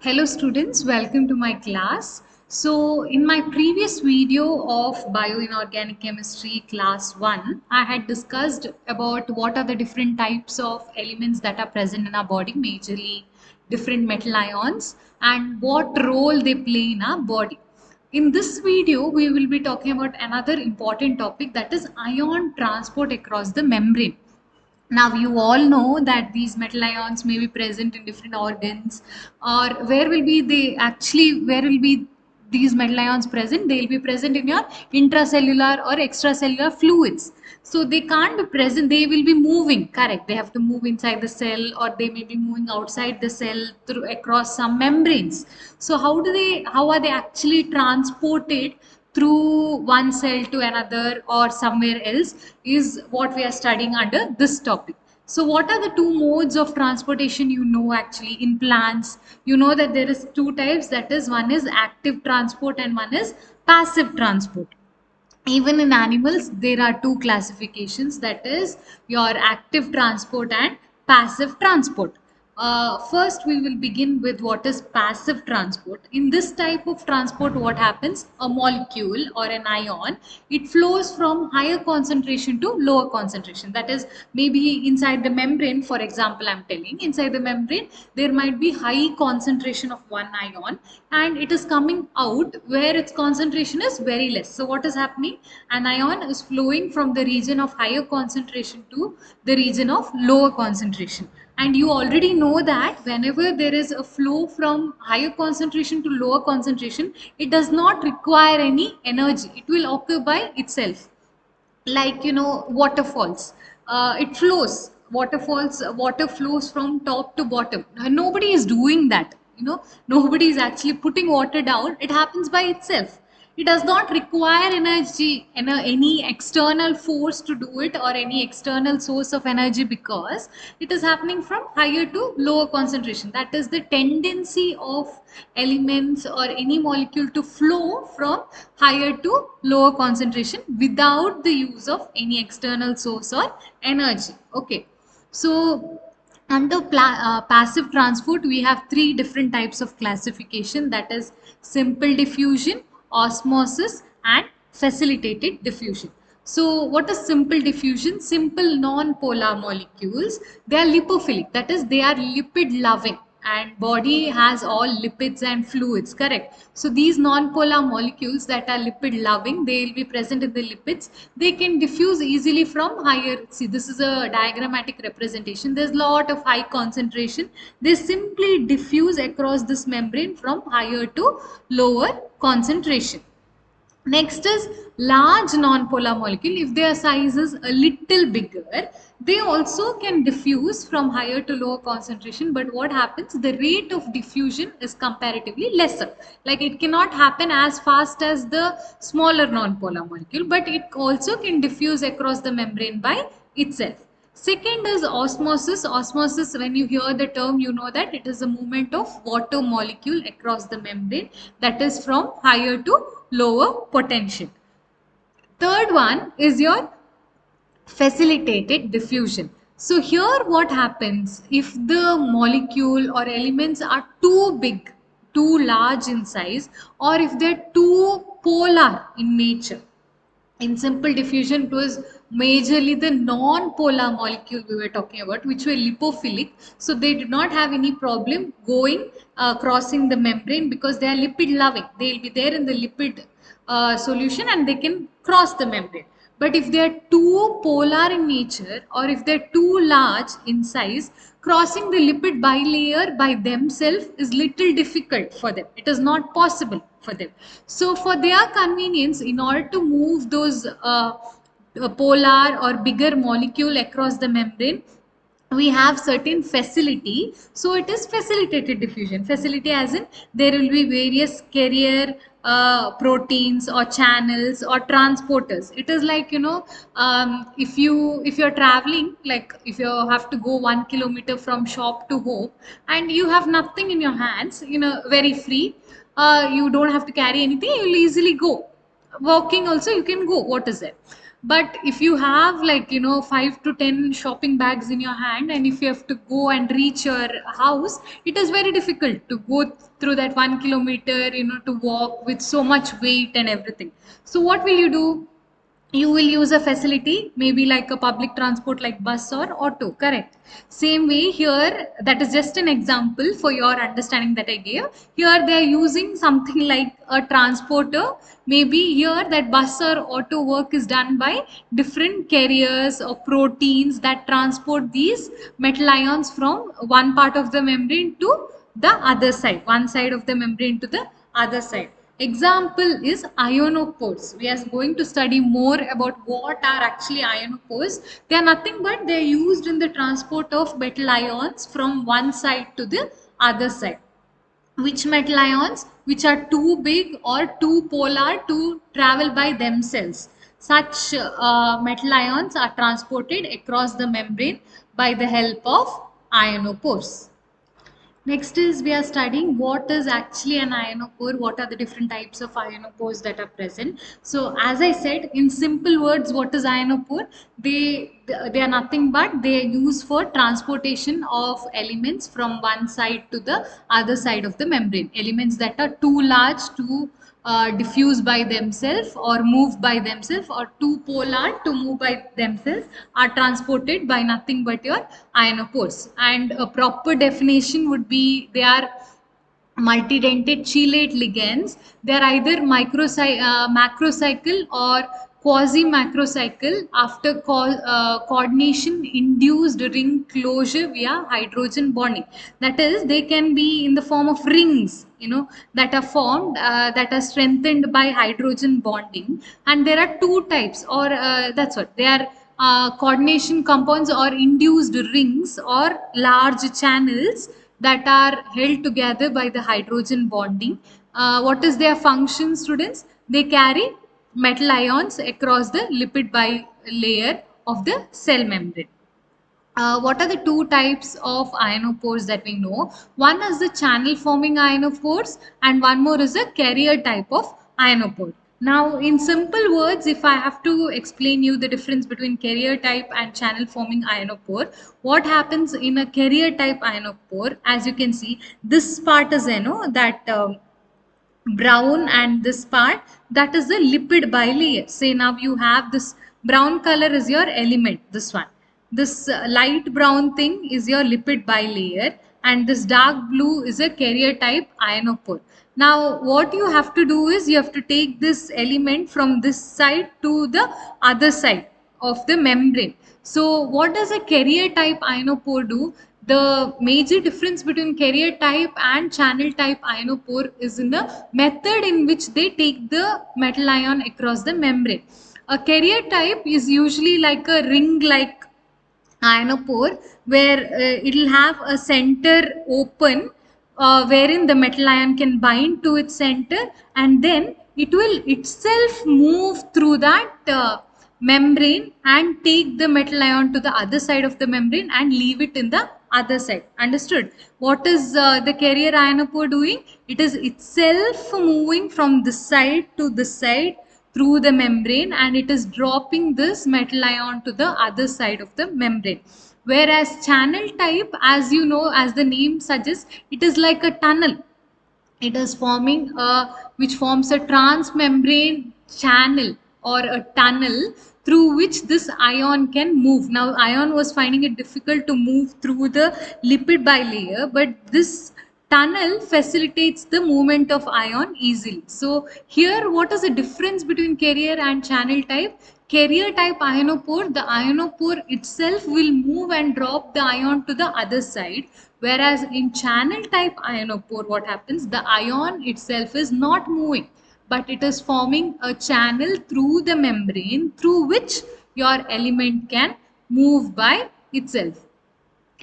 Hello students, welcome to my class. So in my previous video of Bioinorganic Chemistry class 1, I had discussed about what are the different types of elements that are present in our body, majorly different metal ions, and what role they play in our body. In this video, we will be talking about another important topic, that is ion transport across the membrane. Now you all know that these metal ions may be present in different organs, or where will be these metal ions present? They will be present in your intracellular or extracellular fluids. So they can't be present, they will be moving, correct? They have to move inside the cell, or they may be moving outside the cell through across some membranes. So how are they actually transported through one cell to another or somewhere else is what we are studying under this topic. So what are the two modes of transportation? Actually in plants, that there is two types, that is, one is active transport and one is passive transport. Even in animals there are two classifications, that is your active transport and passive transport. First we will begin with what is passive transport. In this type of transport, what happens? A molecule or an ion, it flows from higher concentration to lower concentration. That is, maybe inside the membrane, for example, I'm telling, inside the membrane there might be high concentration of one ion, and it is coming out where its concentration is very less. So what is happening? An ion is flowing from the region of higher concentration to the region of lower concentration. And you already know that whenever there is a flow from higher concentration to lower concentration, it does not require any energy, it will occur by itself. Like, waterfalls, it flows, water flows from top to bottom. Nobody is doing that, nobody is actually putting water down, it happens by itself. It does not require energy, any external force to do it, or any external source of energy, because it is happening from higher to lower concentration. That is the tendency of elements or any molecule to flow from higher to lower concentration without the use of any external source or energy. Okay, so under passive transport, we have three different types of classification, that is simple diffusion, osmosis and facilitated diffusion. So what is simple diffusion? Simple non-polar molecules, they are lipophilic, that is they are lipid loving, and body has all lipids and fluids, correct? So these non-polar molecules that are lipid loving, they will be present in the lipids. They can diffuse easily from higher, see, this is a diagrammatic representation, there's a lot of high concentration, they simply diffuse across this membrane from higher to lower concentration. Next is large non-polar molecule. If their size is a little bigger, they also can diffuse from higher to lower concentration. But what happens? The rate of diffusion is comparatively lesser. Like, it cannot happen as fast as the smaller non-polar molecule, but it also can diffuse across the membrane by itself. Second is osmosis. Osmosis, when you hear the term, you know that it is a movement of water molecule across the membrane, that is from higher to lower potential. Third one is your facilitated diffusion. So here what happens, if the molecule or elements are too big, too large in size, or if they're too polar in nature. In simple diffusion, it was majorly the non-polar molecule we were talking about, which were lipophilic. So they did not have any problem going crossing the membrane, because they are lipid loving. They will be there in the lipid solution and they can cross the membrane. But if they are too polar in nature, or if they are too large in size, crossing the lipid bilayer by themselves is little difficult for them. It is not possible for them. So for their convenience, in order to move those polar or bigger molecule across the membrane, we have certain facility. So it is facilitated diffusion. Facility as in there will be various carrier proteins or channels or transporters. It is like, if you're traveling, like if you have to go 1 kilometer from shop to home, and you have nothing in your hands, very free, you don't have to carry anything, you'll easily go. Walking also you can go, what is it? But if you have, like, 5 to 10 shopping bags in your hand, and if you have to go and reach your house, it is very difficult to go through that 1 kilometer, to walk with so much weight and everything. So what will you do? You will use a facility, maybe like a public transport like bus or auto, correct? Same way here, that is just an example for your understanding that I gave. Here they are using something like a transporter. Maybe here that bus or auto work is done by different carriers or proteins that transport these metal ions from one part of the membrane to the other side, one side of the membrane to the other side. Example is ionopores. We are going to study more about what are actually ionopores. They are nothing but they are used in the transport of metal ions from one side to the other side. Which metal ions? Which are too big or too polar to travel by themselves. Such metal ions are transported across the membrane by the help of ionopores. Next is we are studying what is actually an ionopore, what are the different types of ionopores that are present. So as I said, in simple words, what is ionopore? They are nothing but they are used for transportation of elements from one side to the other side of the membrane. Elements that are too large to diffuse by themselves or move by themselves, or too polar to move by themselves, are transported by nothing but your ionopores. And a proper definition would be they are multidentate chelate ligands. They are either macrocycle or quasi macrocycle after coordination induced ring closure via hydrogen bonding. That is, they can be in the form of rings, that are formed, that are strengthened by hydrogen bonding. And there are two types, or that's what they are. Coordination compounds or induced rings or large channels that are held together by the hydrogen bonding. What is their function, students? They carry metal ions across the lipid bilayer of the cell membrane. What are the two types of ionopores that we know? One is the channel forming ionopores, and one more is a carrier type of ionopore. Now, in simple words, if I have to explain you the difference between carrier type and channel forming ionophore, what happens in a carrier type ionophore? As you can see, this part is, that brown, and this part, that is the lipid bilayer. Say now you have this brown color is your element, this one. This light brown thing is your lipid bilayer, and this dark blue is a carrier type ionophore. Now what you have to do is you have to take this element from this side to the other side of the membrane. So what does a carrier type ionophore do? The major difference between carrier type and channel type ionophore is in the method in which they take the metal ion across the membrane. A carrier type is usually like a ring like ionophore, where it will have a center open, wherein the metal ion can bind to its center, and then it will itself move through that membrane and take the metal ion to the other side of the membrane and leave it in the other side. Understood? What is the carrier ionophore doing? It is itself moving from this side to this side through the membrane, and it is dropping this metal ion to the other side of the membrane. Whereas channel type, as you know, as the name suggests, it is like a tunnel. It is forming which forms a transmembrane channel or a tunnel through which this ion can move. Now ion was finding it difficult to move through the lipid bilayer, but this tunnel facilitates the movement of ion easily. So here, what is the difference between carrier and channel type? Carrier type ionophore, the ionophore itself will move and drop the ion to the other side. Whereas in channel type ionophore, what happens? The ion itself is not moving, but it is forming a channel through the membrane through which your element can move by itself.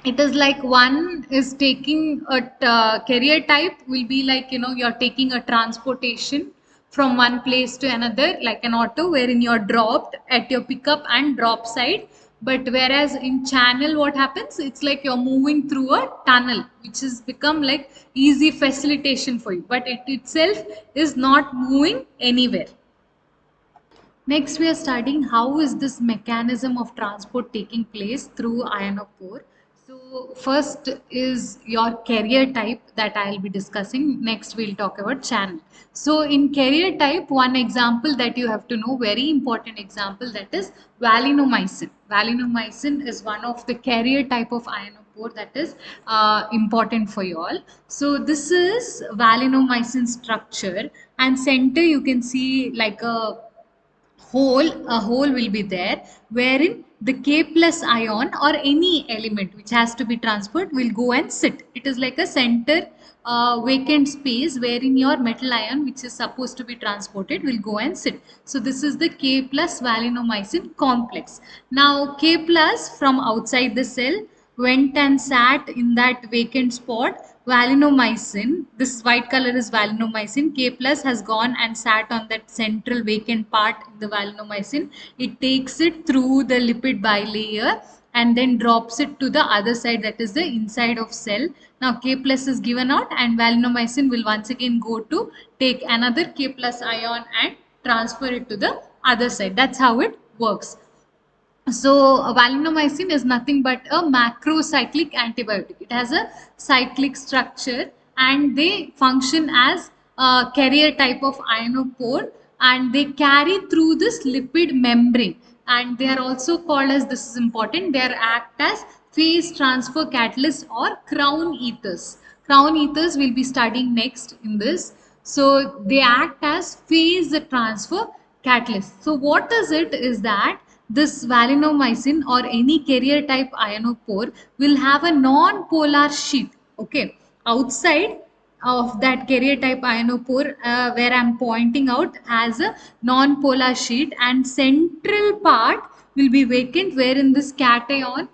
It is like one is taking a carrier type will be like, you're taking a transportation from one place to another, like an auto, wherein you're dropped at your pickup and drop side. But whereas in channel, what happens? It's like you're moving through a tunnel, which has become like easy facilitation for you, but it itself is not moving anywhere. Next, we are studying how is this mechanism of transport taking place through ionophore. So, first is your carrier type that I'll be discussing. Next, we'll talk about channel. So, in carrier type, one example that you have to know, very important example, that is valinomycin. Valinomycin is one of the carrier type of ionophore that is important for you all. So, this is valinomycin structure, and center you can see like a hole will be there wherein the K plus ion or any element which has to be transferred will go and sit. It is like a center vacant space wherein your metal ion which is supposed to be transported will go and sit. So this is the K plus valinomycin complex. Now K plus from outside the cell went and sat in that vacant spot. Valinomycin, this white color is valinomycin. K plus has gone and sat on that central vacant part in the valinomycin. It takes it through the lipid bilayer and then drops it to the other side, that is the inside of cell. Now K plus is given out and valinomycin will once again go to take another K plus ion and transfer it to the other side. That's how it works. So valinomycin is nothing but a macrocyclic antibiotic. It has a cyclic structure and they function as a carrier type of ionophore, and they carry through this lipid membrane, and they are also called as, this is important, they are act as phase transfer catalyst or crown ethers. Crown ethers will be studying next in this. So they act as phase transfer catalyst. So what is it is that this valinomycin or any carrier type ionophore will have a non-polar sheet. Okay, outside of that carrier type ionophore, where I'm pointing out, has a non-polar sheet, and central part will be vacant wherein this cation,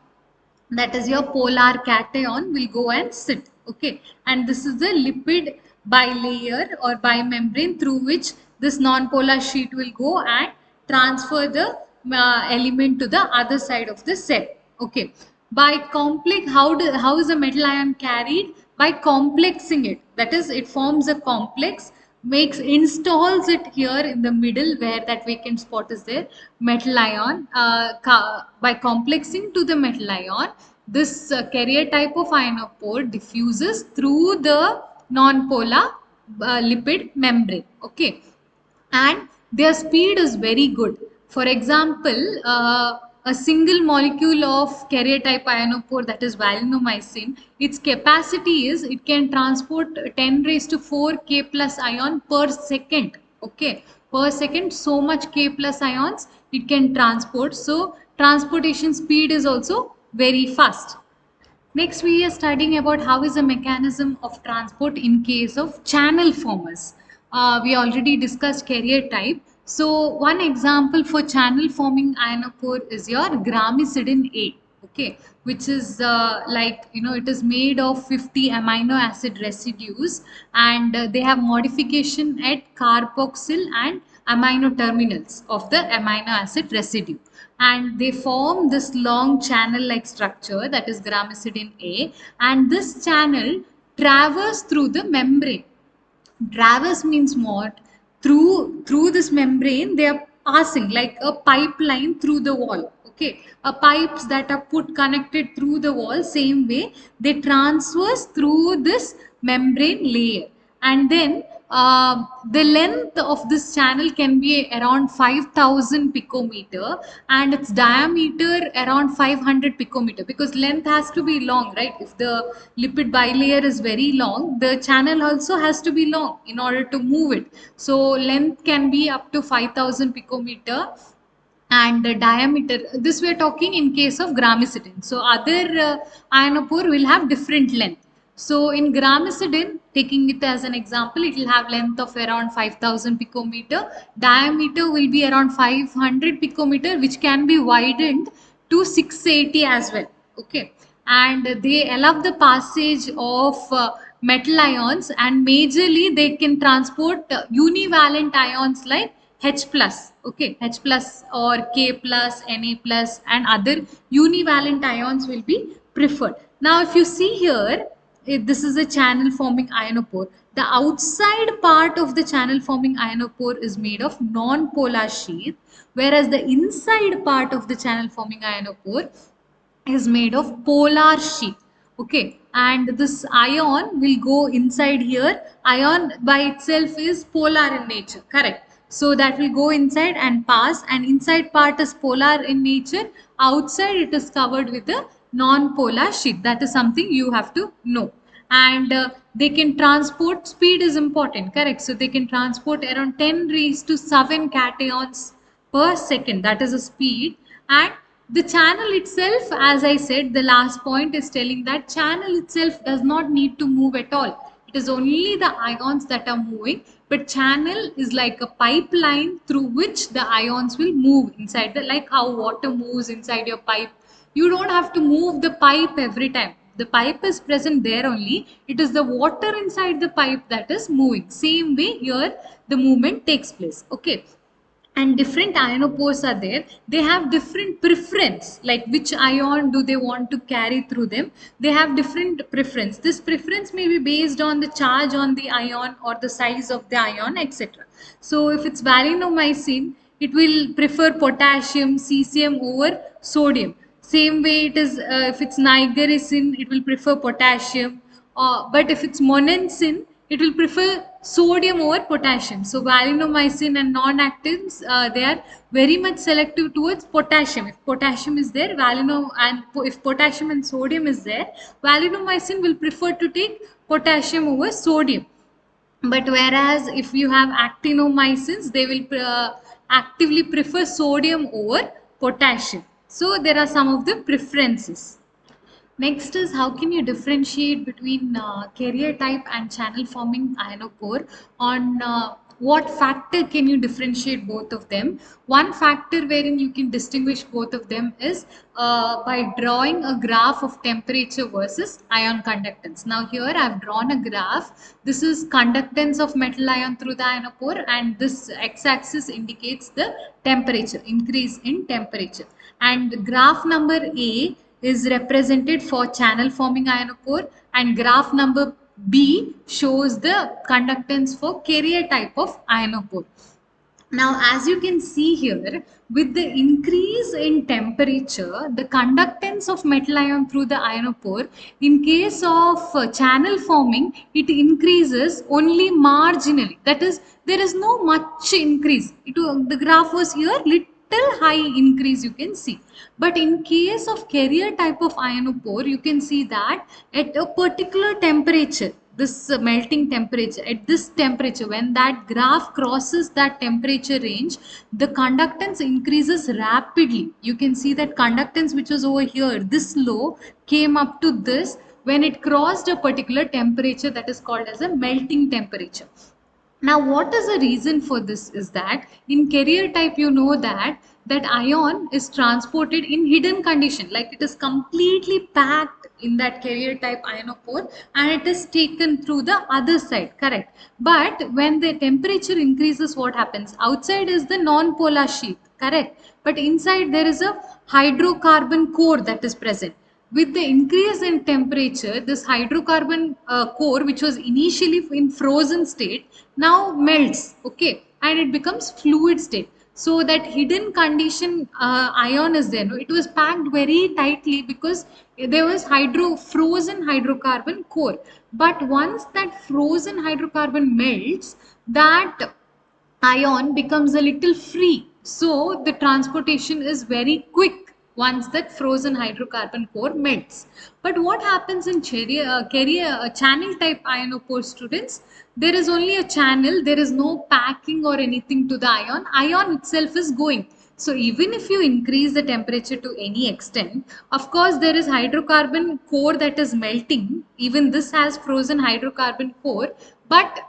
that is your polar cation, will go and sit. Okay, and this is the lipid bilayer or bimembrane through which this non-polar sheet will go and transfer the element to the other side of the cell. Okay, by complex, how is a metal ion carried? By complexing it, that is, it forms a complex, makes installs it here in the middle where that vacant spot is there, metal ion. By complexing to the metal ion, this carrier type of ionophore diffuses through the non-polar lipid membrane. Okay, and their speed is very good. For example, a single molecule of carrier type ionophore, that is valinomycin, its capacity is it can transport 10 raised to 4 K plus ion per second. Okay, per second, so much K plus ions it can transport. So transportation speed is also very fast. Next, we are studying about how is the mechanism of transport in case of channel formers. We already discussed carrier type. So, one example for channel forming ionophore is your gramicidin A, okay, which is it is made of 50 amino acid residues, and they have modification at carboxyl and amino terminals of the amino acid residue, and they form this long channel like structure, that is gramicidin A, and this channel traverse through the membrane. Traverse means what? Through this membrane they are passing like a pipeline through the wall. Okay, a pipes that are put connected through the wall, same way they transverse through this membrane layer, and then the length of this channel can be around 5000 picometer and its diameter around 500 picometer, because length has to be long, right? If the lipid bilayer is very long, the channel also has to be long in order to move it. So length can be up to 5000 picometer, and the diameter, this we are talking in case of gramicidin. So other ionophore will have different length. So in gramicidin, taking it as an example, it will have length of around 5000 picometer, diameter will be around 500 picometer, which can be widened to 680 as well. Okay, and they allow the passage of metal ions, and majorly they can transport univalent ions like H plus, okay, H plus or K plus, Na plus, and other univalent ions will be preferred. Now, if you see here, this is a channel forming ionophore. The outside part of the channel forming ionophore is made of non-polar sheath, whereas the inside part of the channel forming ionophore is made of polar sheath. Okay, and this ion will go inside here. Ion by itself is polar in nature, correct? So that will go inside and pass, and inside part is polar in nature, outside it is covered with a non-polar sheath. That is something you have to know. And they can transport, speed is important, correct? So they can transport around 10 raised to 7 cations per second, that is a speed. And the channel itself, as I said, the last point is telling that channel itself does not need to move at all. It is only the ions that are moving, but channel is like a pipeline through which the ions will move inside the, like how water moves inside your pipe. You don't have to move the pipe every time. The pipe is present there only. It is the water inside the pipe that is moving. Same way here the movement takes place. Okay, and different ionophores are there. They have different preference, like which ion do they want to carry through them. They have different preference. This preference may be based on the charge on the ion or the size of the ion, etc. So if it's valinomycin, it will prefer potassium, cesium over sodium. Same way it is, if it's nigericin, it will prefer potassium. But if it's monensin, it will prefer sodium over potassium. So valinomycin and non-actins, they are very much selective towards potassium. If potassium is there, if potassium and sodium is there, valinomycin will prefer to take potassium over sodium. But whereas if you have actinomycins, they will actively prefer sodium over potassium. So there are some of the preferences. Next is, how can you differentiate between carrier type and channel forming ionophore? On what factor can you differentiate both of them? One factor wherein you can distinguish both of them is by drawing a graph of temperature versus ion conductance. Now here I have drawn a graph. This is conductance of metal ion through the ionophore, and this x-axis indicates the temperature, increase in temperature. And graph number A is represented for channel forming ionophore, and graph number B shows the conductance for carrier type of ionophore. Now, as you can see here, with the increase in temperature, the conductance of metal ion through the ionophore, in case of channel forming, it increases only marginally. That is, there is no much increase. The graph was here, little high increase you can see. But in case of carrier type of ionophore, you can see that at a particular temperature, this melting temperature, at this temperature, when that graph crosses that temperature range, the conductance increases rapidly. You can see that conductance which was over here, this low, came up to this when it crossed a particular temperature that is called as a melting temperature. Now, what is the reason for this is that in carrier type, you know that ion is transported in hidden condition, like it is completely packed in that carrier type ionophore and it is taken through the other side, correct? But when the temperature increases, what happens? Outside is the non-polar sheath, correct? But inside there is a hydrocarbon core that is present. With the increase in temperature, this hydrocarbon core, which was initially in frozen state, now melts, okay, and it becomes fluid state. So that hidden condition ion is there. No? It was packed very tightly because there was frozen hydrocarbon core. But once that frozen hydrocarbon melts, that ion becomes a little free. So the transportation is very quick once that frozen hydrocarbon core melts. But what happens in channel type ionophore students? There is only a channel, there is no packing or anything to the ion. Ion itself is going. So even if you increase the temperature to any extent, of course there is hydrocarbon core that is melting. Even this has frozen hydrocarbon core, but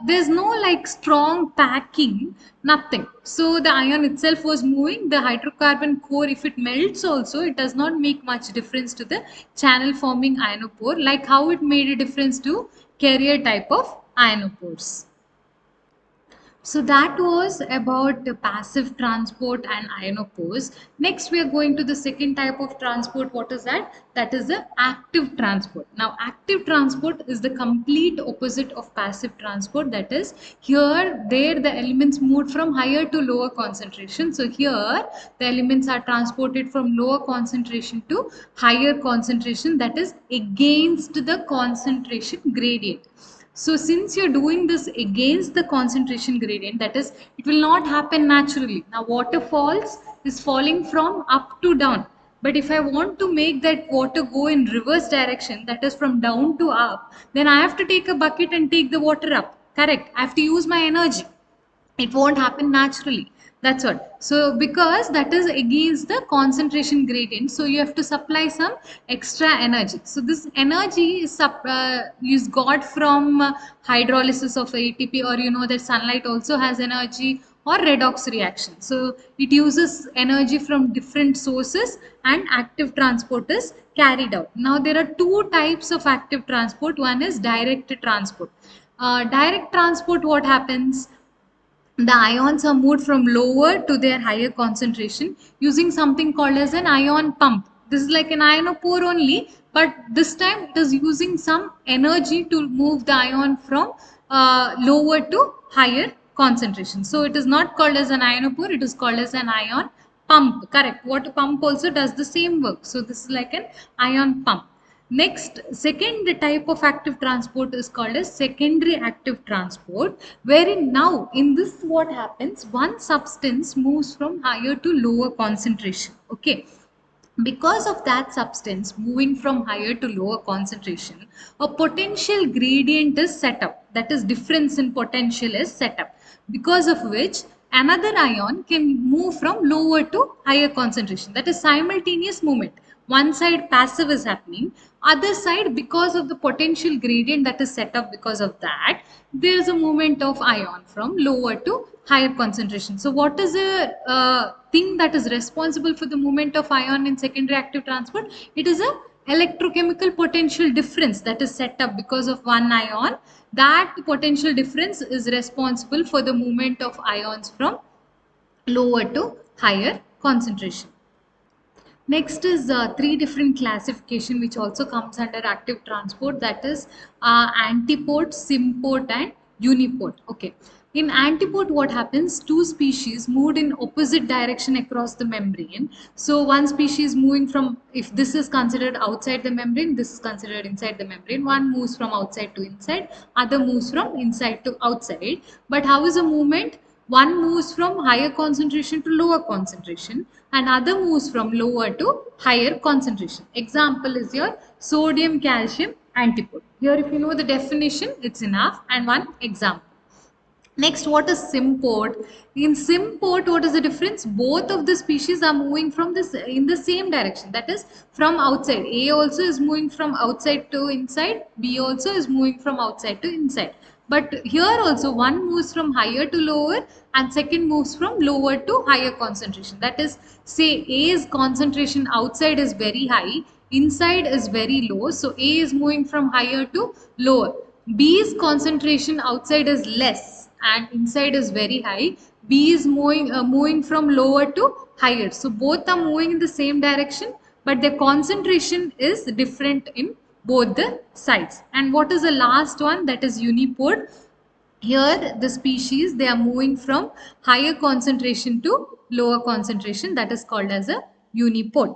there's no like strong packing, nothing. So the ion itself was moving. The hydrocarbon core, if it melts also, it does not make much difference to the channel forming ionophore, like how it made a difference to carrier type of ionophores. So that was about the passive transport and ionophores. Next, we are going to the second type of transport. What is that? That is the active transport. Now, active transport is the complete opposite of passive transport. That is, there the elements moved from higher to lower concentration. So here, the elements are transported from lower concentration to higher concentration. That is against the concentration gradient. So since you're doing this against the concentration gradient, that is, it will not happen naturally. Now waterfalls is falling from up to down. But if I want to make that water go in reverse direction, that is from down to up, then I have to take a bucket and take the water up. Correct. I have to use my energy. It won't happen naturally. That's what. So because that is against the concentration gradient, so you have to supply some extra energy. So this energy is got from hydrolysis of ATP, or you know that sunlight also has energy, or redox reaction. So it uses energy from different sources, and active transport is carried out. Now there are two types of active transport. One is direct transport. Direct transport, what happens? The ions are moved from lower to their higher concentration using something called as an ion pump. This is like an ionophore only, but this time it is using some energy to move the ion from lower to higher concentration. So it is not called as an ionophore, it is called as an ion pump. Correct. Water pump also does the same work. So this is like an ion pump. Next, second type of active transport is called as secondary active transport, wherein now in this what happens, one substance moves from higher to lower concentration. Okay. Because of that substance moving from higher to lower concentration, a potential gradient is set up. That is, difference in potential is set up, because of which another ion can move from lower to higher concentration. That is simultaneous movement. One side passive is happening, other side, because of the potential gradient that is set up, because of that there is a movement of ion from lower to higher concentration. So what is the thing that is responsible for the movement of ion in secondary active transport? It is a electrochemical potential difference that is set up because of one ion. That potential difference is responsible for the movement of ions from lower to higher concentration. Next is three different classification which also comes under active transport, that is antipode, sympode and unipode. Okay. In antipode, what happens? Two species moved in opposite direction across the membrane. So one species moving from, if this is considered outside the membrane, this is considered inside the membrane. One moves from outside to inside, other moves from inside to outside. But how is the movement? One moves from higher concentration to lower concentration, and other moves from lower to higher concentration. Example is your sodium calcium antipode. Here if you know the definition, it's enough, and one example. Next, what is sympode? In sympode, what is the difference? Both of the species are moving from this in the same direction. That is, from outside. A also is moving from outside to inside. B also is moving from outside to inside. But here also one moves from higher to lower, and second moves from lower to higher concentration. That is, say A's concentration outside is very high, inside is very low. So A is moving from higher to lower. B's concentration outside is less and inside is very high. B is moving from lower to higher. So both are moving in the same direction, but their concentration is different in both the sides. And what is the last one? That is unipode. Here the species, they are moving from higher concentration to lower concentration. That is called as a unipode.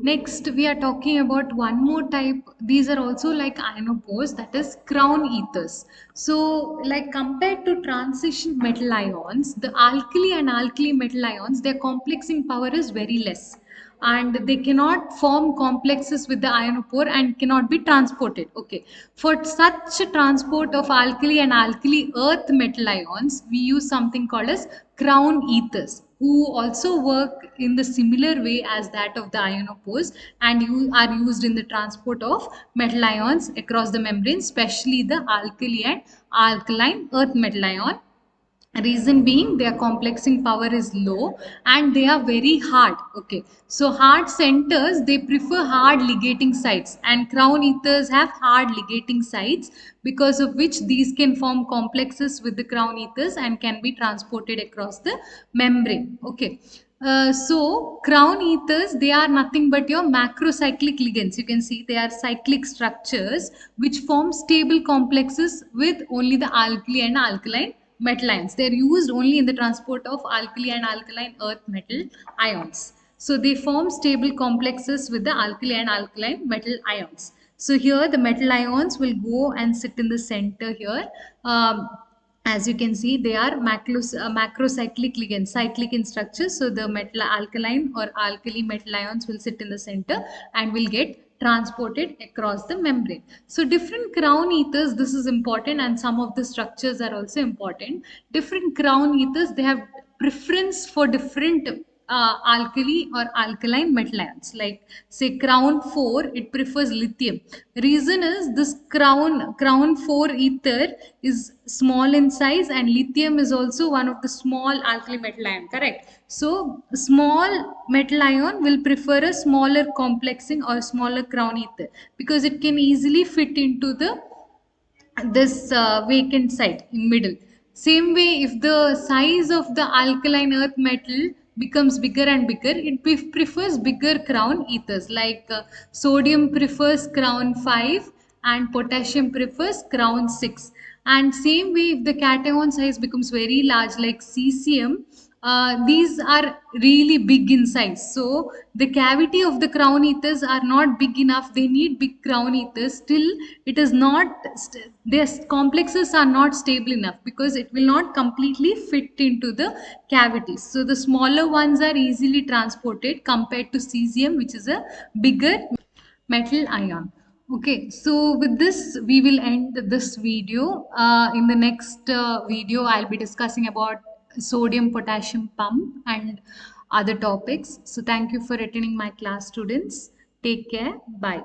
Next, we are talking about one more type. These are also like ionophores, that is crown ethers. So, like compared to transition metal ions, the alkali and alkali metal ions, their complexing power is very less, and they cannot form complexes with the ionophore and cannot be transported. Okay, for such transport of alkali and alkali earth metal ions, we use something called as crown ethers, who also work in the similar way as that of the ionophores, and you are used in the transport of metal ions across the membrane, especially the alkali and alkaline earth metal ion. Reason being, their complexing power is low and they are very hard. Okay, so hard centers, they prefer hard ligating sites, and crown ethers have hard ligating sites, because of which these can form complexes with the crown ethers and can be transported across the membrane. Okay, so crown ethers, they are nothing but your macrocyclic ligands. You can see they are cyclic structures which form stable complexes with only the alkali and alkaline metal ions. They are used only in the transport of alkali and alkaline earth metal ions. So they form stable complexes with the alkali and alkaline metal ions. So here the metal ions will go and sit in the center here. As you can see, they are macrocyclic ligands, cyclic in structure. So the metal alkaline or alkali metal ions will sit in the center and will get transported across the membrane. So different crown ethers, this is important, and some of the structures are also important. Different crown ethers, they have preference for different alkali or alkaline metal ions. Like say crown 4, it prefers lithium. Reason is this crown 4 ether is small in size, and lithium is also one of the small alkali metal ion, correct? So small metal ion will prefer a smaller complexing or smaller crown ether, because it can easily fit into the this vacant site in middle. Same way, if the size of the alkaline earth metal becomes bigger and bigger, it prefers bigger crown ethers. Like sodium prefers crown 5 and potassium prefers crown 6. And same way, if the cation size becomes very large like cesium, these are really big in size. So the cavity of the crown ethers are not big enough. They need big crown ethers. Still, it is not. Their complexes are not stable enough, because it will not completely fit into the cavities. So the smaller ones are easily transported compared to cesium, which is a bigger metal ion. Okay, so with this we will end this video. In the next video I'll be discussing about sodium potassium pump and other topics. So thank you for attending my class, students. Take care. Bye.